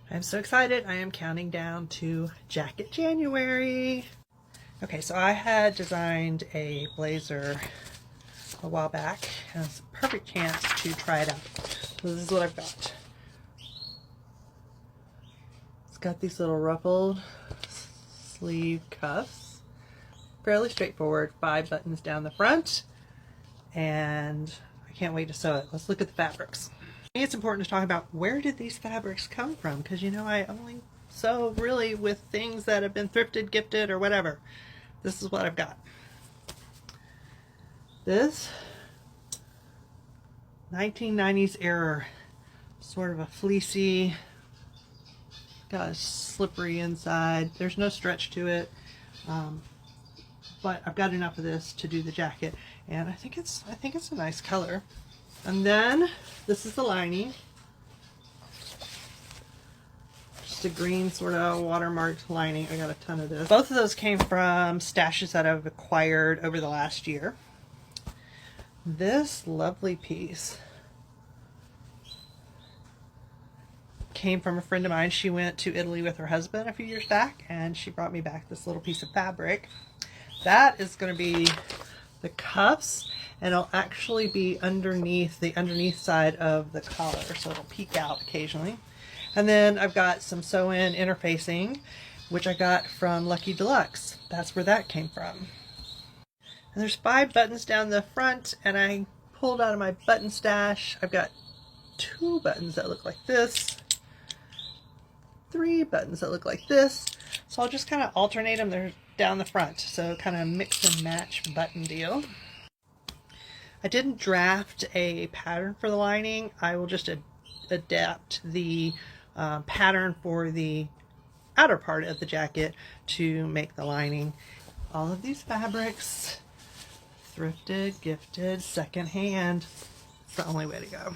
I'm so excited. I am counting down to Jacket January. Okay, so I had designed a blazer a while back, and it's a perfect chance to try it out. So this is what I've got. It's got these little ruffled sleeve cuffs. Fairly straightforward, 5 buttons down the front, and I can't wait to sew it. Let's look at the fabrics. I think it's important to talk about where did these fabrics come from, because you know I only sew really with things that have been thrifted, gifted, or whatever. This is what I've got. This 1990s era, sort of a fleecy, got a slippery inside. There's no stretch to it, but I've got enough of this to do the jacket, and I think it's a nice color. And then this is the lining. Just a green sort of watermarked lining. I got a ton of this. Both of those came from stashes that I've acquired over the last year. This lovely piece came from a friend of mine. She went to Italy with her husband a few years back, and she brought me back this little piece of fabric. That is going to be the cuffs, and it'll actually be underneath the underneath side of the collar, so it'll peek out occasionally. And then I've got some sew-in interfacing, which I got from Lucky Deluxe. That's where that came from. And there's 5 buttons down the front, and I pulled out of my button stash. I've got 2 buttons that look like this, 3 buttons that look like this. So I'll just kind of alternate them. They're down the front, so kind of mix and match button deal. I didn't draft a pattern for the lining. I will just adapt the pattern for the outer part of the jacket to make the lining. All of these fabrics, thrifted, gifted, secondhand. It's the only way to go.